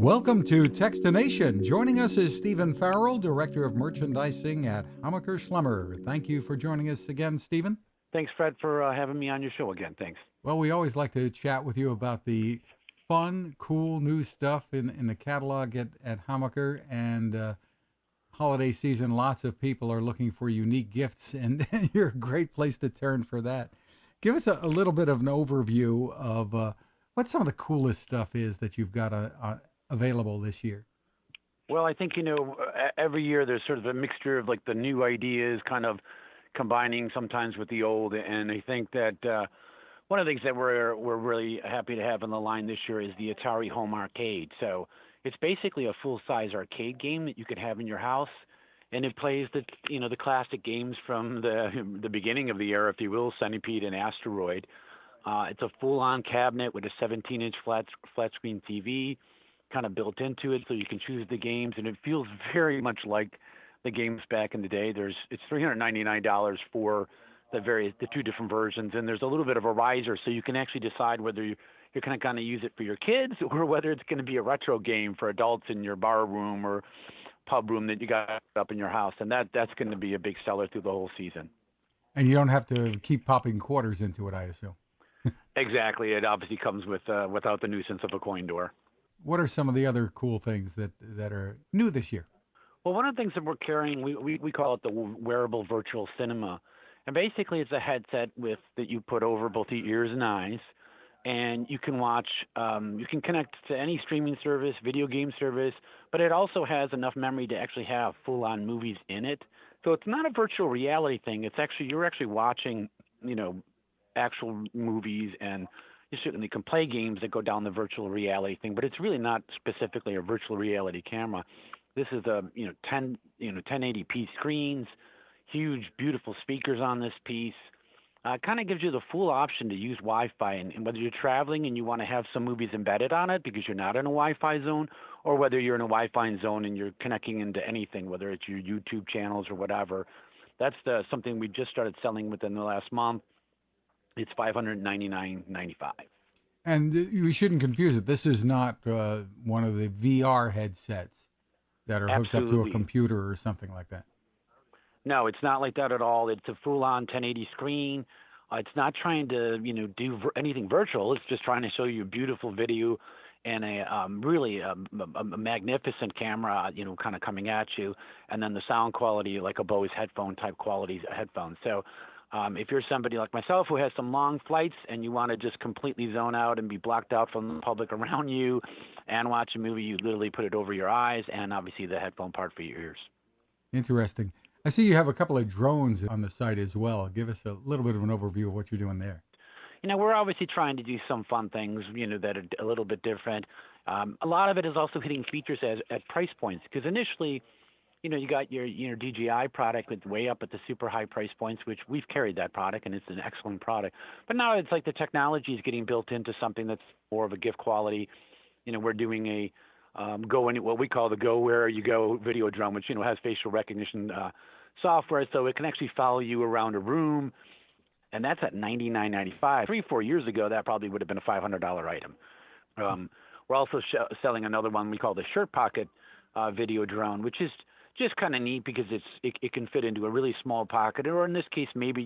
Welcome to Techstination. Joining us is Stephen Farrell, Director of Merchandising at Hammacher Schlemmer. Thank you for joining us again, Stephen. Thanks, Fred, for having me on your show again. Thanks. Well, we always like to chat with you about the fun, cool, new stuff in the catalog at Hammacher. And holiday season, lots of people are looking for unique gifts, and you're a great place to turn for that. Give us a little bit of an overview of what some of the coolest stuff is that you've got available this year. Well, I think, every year there's sort of a mixture of like the new ideas kind of combining sometimes with the old. And I think that one of the things that we're really happy to have on the line this year is the Atari Home Arcade. So it's basically a full-size arcade game that you could have in your house, and it plays the classic games from the beginning of the era, if you will, Centipede and Asteroid. It's a full-on cabinet with a 17-inch flat screen TV kind of built into it, so you can choose the games, and it feels very much like the games back in the day. It's $399 for the two different versions, and there's a little bit of a riser, so you can actually decide whether you're kind of going to use it for your kids or whether it's going to be a retro game for adults in your bar room or pub room that you got up in your house, and that's going to be a big seller through the whole season. And you don't have to keep popping quarters into it, I assume. Exactly. It obviously comes without the nuisance of a coin door. What are some of the other cool things that are new this year? Well, one of the things that we're carrying, we call it the wearable virtual cinema. And basically it's a headset that you put over both the ears and eyes, and you can watch, you can connect to any streaming service, video game service, but it also has enough memory to actually have full-on movies in it. So it's not a virtual reality thing. You're actually watching, actual movies, and you certainly can play games that go down the virtual reality thing, but it's really not specifically a virtual reality camera. This is 1080p screens, huge, beautiful speakers on this piece. Kind of gives you the full option to use Wi-Fi, and whether you're traveling and you want to have some movies embedded on it because you're not in a Wi-Fi zone, or whether you're in a Wi-Fi zone and you're connecting into anything, whether it's your YouTube channels or whatever. That's something we just started selling within the last month. It's $599.95. And we shouldn't confuse it. This is not one of the VR headsets that are hooked up to a computer or something like that. No, it's not like that at all. It's a full-on 1080 screen. It's not trying to, do anything virtual. It's just trying to show you a beautiful video and a magnificent camera, kind of coming at you, and then the sound quality like a Bose headphone type quality headphones. So if you're somebody like myself who has some long flights and you want to just completely zone out and be blocked out from the public around you and watch a movie, you literally put it over your eyes and obviously the headphone part for your ears. Interesting. I see you have a couple of drones on the site as well. Give us a little bit of an overview of what you're doing there. We're obviously trying to do some fun things, that are a little bit different. A lot of it is also hitting features at price points, because initially, you got your DJI product with way up at the super high price points, which we've carried that product, and it's an excellent product. But now it's like the technology is getting built into something that's more of a gift quality. We're doing what we call the Go Where You Go video drone, which has facial recognition software, so it can actually follow you around a room, and that's at $99.95. 3-4 years ago, that probably would have been a $500 item. We're also selling another one we call the Shirt Pocket video drone, which is just kind of neat because it can fit into a really small pocket, or in this case, maybe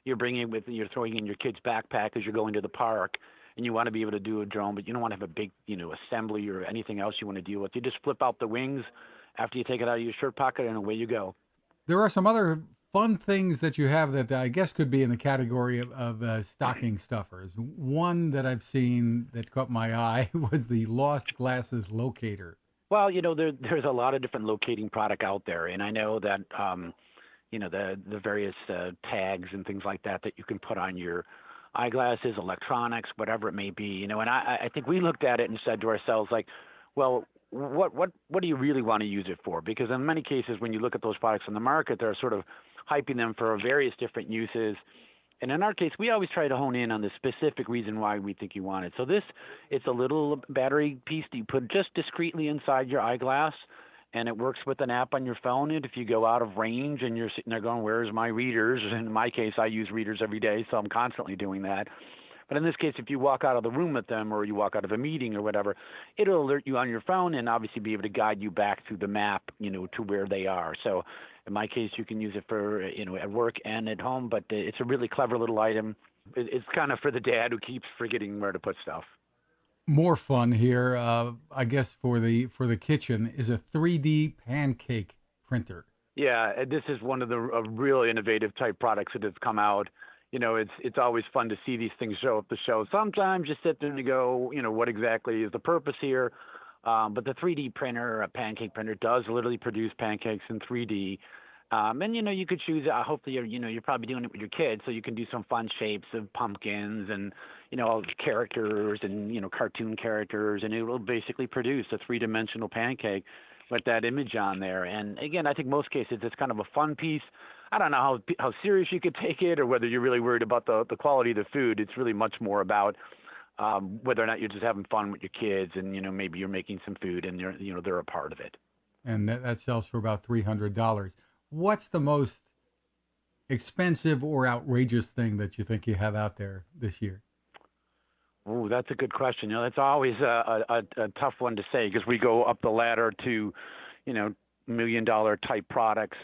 you're throwing in your kid's backpack as you're going to the park, and you want to be able to do a drone, but you don't want to have a big, assembly or anything else you want to deal with. You just flip out the wings after you take it out of your shirt pocket, and away you go. There are some other fun things that you have that I guess could be in the category of stocking stuffers. One that I've seen that caught my eye was the Lost Glasses Locator. Well, there's a lot of different locating product out there, and I know that, the various tags and things like that you can put on your eyeglasses, electronics, whatever it may be, and I think we looked at it and said to ourselves, like, well, what do you really want to use it for? Because in many cases, when you look at those products on the market, they're sort of hyping them for various different uses. And in our case, we always try to hone in on the specific reason why we think you want it. So it's a little battery piece that you put just discreetly inside your eyeglass, and it works with an app on your phone. And if you go out of range and you're sitting there going, where's my readers? In my case, I use readers every day, so I'm constantly doing that. But in this case, if you walk out of the room with them or you walk out of a meeting or whatever, it'll alert you on your phone and obviously be able to guide you back through the map, to where they are. So in my case, you can use it for, at work and at home, but it's a really clever little item. It's kind of for the dad who keeps forgetting where to put stuff. More fun here, I guess, for the kitchen is a 3D pancake printer. Yeah, this is one of the real innovative type products that has come out. It's always fun to see these things show up the show. Sometimes you sit there and you go, what exactly is the purpose here? But the 3D printer, a pancake printer, does literally produce pancakes in 3D. And you could choose. Hopefully, you're probably doing it with your kids, so you can do some fun shapes of pumpkins and characters and cartoon characters, and it will basically produce a three-dimensional pancake with that image on there. And again, I think most cases it's kind of a fun piece. I don't know how serious you could take it, or whether you're really worried about the quality of the food. It's really much more about whether or not you're just having fun with your kids, and maybe you're making some food and they're a part of it. And that sells for about $300. What's the most expensive or outrageous thing that you think you have out there this year? Oh, that's a good question. That's always a tough one to say, because we go up the ladder to, $1 million type products.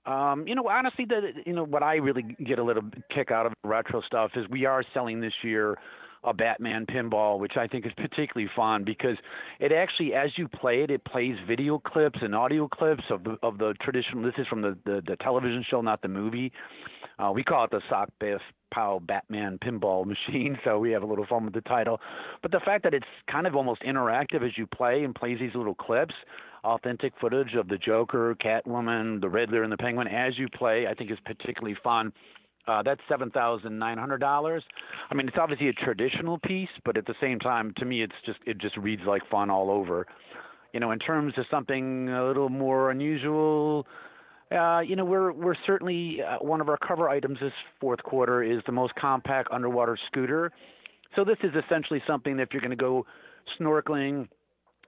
Honestly, what I really get a little kick out of retro stuff is we are selling this year a Batman pinball, which I think is particularly fun because it actually, as you play it, it plays video clips and audio clips of the traditional. This is from the television show, not the movie. We call it the Sock Biff Pow Batman pinball machine, so we have a little fun with the title. But the fact that it's kind of almost interactive as you play and plays these little clips, authentic footage of the Joker, Catwoman, the Riddler, and the Penguin as you play, I think is particularly fun. That's $7,900. I mean, it's obviously a traditional piece, but at the same time, to me, it just reads like fun all over. In terms of something a little more unusual, we're certainly one of our cover items this fourth quarter is the most compact underwater scooter. So this is essentially something that if you're going to go snorkeling,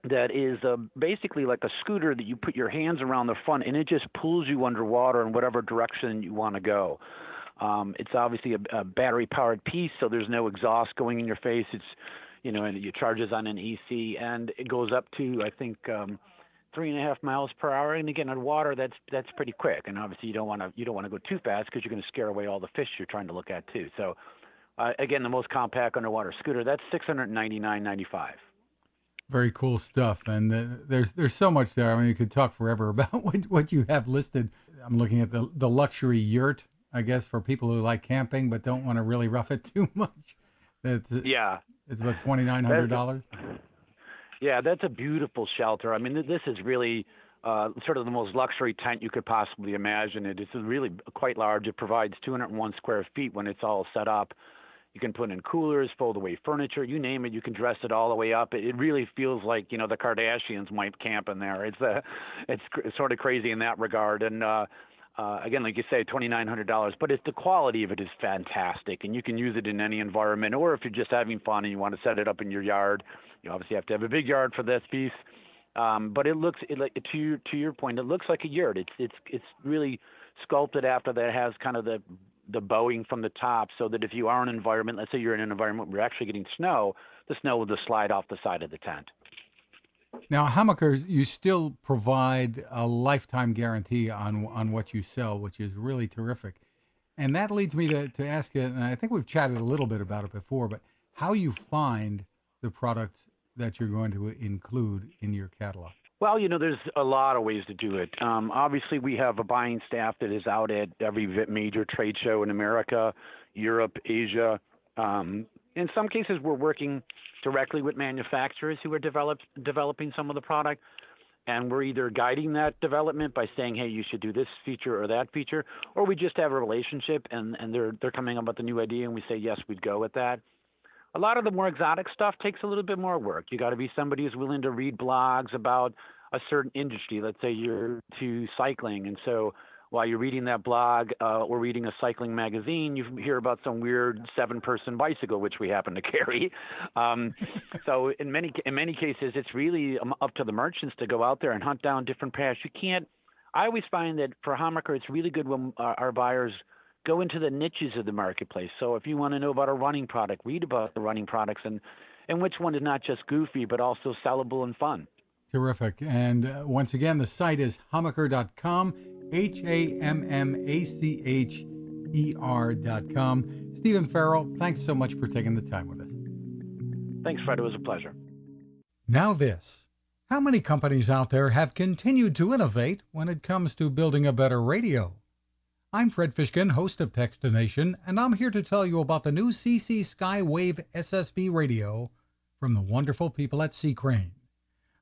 that is basically like a scooter that you put your hands around the front, and it just pulls you underwater in whatever direction you want to go. It's obviously a battery-powered piece, so there's no exhaust going in your face. It's, and it charges on an EC, and it goes up to, I think, 3.5 miles per hour. And again, on water, that's pretty quick. And obviously, you don't want to go too fast because you're going to scare away all the fish you're trying to look at too. So, again, the most compact underwater scooter, that's $699.95. Very cool stuff, and there's so much there. I mean, you could talk forever about what you have listed. I'm looking at the luxury yurt, I guess, for people who like camping but don't want to really rough it too much. It's about $2,900. Yeah, that's a beautiful shelter. I mean, this is really sort of the most luxury tent you could possibly imagine. It is really quite large. It provides 201 square feet when it's all set up. You can put in coolers, fold away furniture, you name it. You can dress it all the way up. It really feels like the Kardashians might camp in there. It's sort of crazy in that regard. And again, like you say, $2,900. But the quality of it is fantastic, and you can use it in any environment. Or if you're just having fun and you want to set it up in your yard, you obviously have to have a big yard for this piece. But it looks to your point, it looks like a yurt. It's really sculpted after that. It has kind of the bowing from the top, so that if you are in an environment, let's say you're in an environment where you're actually getting snow, the snow will just slide off the side of the tent. Now, Hammacher, you still provide a lifetime guarantee on what you sell, which is really terrific. And that leads me to ask you, and I think we've chatted a little bit about it before, but how you find the products that you're going to include in your catalog. Well, there's a lot of ways to do it. Obviously, we have a buying staff that is out at every major trade show in America, Europe, Asia. In some cases, we're working directly with manufacturers who are developing some of the product, and we're either guiding that development by saying, hey, you should do this feature or that feature, or we just have a relationship, and they're coming up with a new idea, and we say, yes, we'd go with that. A lot of the more exotic stuff takes a little bit more work. You got to be somebody who's willing to read blogs about a certain industry. Let's say you're to cycling, and so while you're reading that blog or reading a cycling magazine, you hear about some weird 7-person bicycle, which we happen to carry. So in many cases, it's really up to the merchants to go out there and hunt down different paths. You can't. I always find that for Hammacher, it's really good when our buyers go into the niches of the marketplace. So if you want to know about a running product, read about the running products and which one is not just goofy but also sellable and fun. Terrific. And once again, the site is hammacher.com, HAMMACHER.com. Stephen Farrell, thanks so much for taking the time with us. Thanks, Fred. It was a pleasure. Now this. How many companies out there have continued to innovate when it comes to building a better radio? I'm Fred Fishkin, host of Techstination, and I'm here to tell you about the new CC Skywave SSB radio from the wonderful people at C. Crane.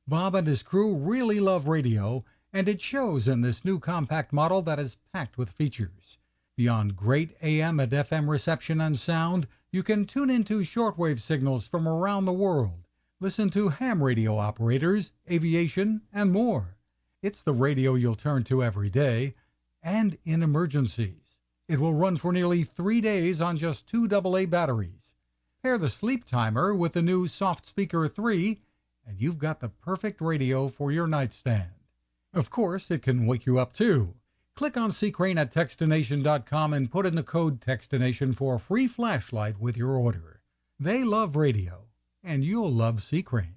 Bob and his crew really love radio, and it shows in this new compact model that is packed with features. Beyond great AM and FM reception and sound, you can tune into shortwave signals from around the world, listen to ham radio operators, aviation, and more. It's the radio you'll turn to every day, and in emergencies. It will run for nearly 3 days on just 2 AA batteries. Pair the sleep timer with the new Soft Speaker 3, and you've got the perfect radio for your nightstand. Of course, it can wake you up too. Click on C. Crane at techstination.com and put in the code Techstination for a free flashlight with your order. They love radio, and you'll love C. Crane.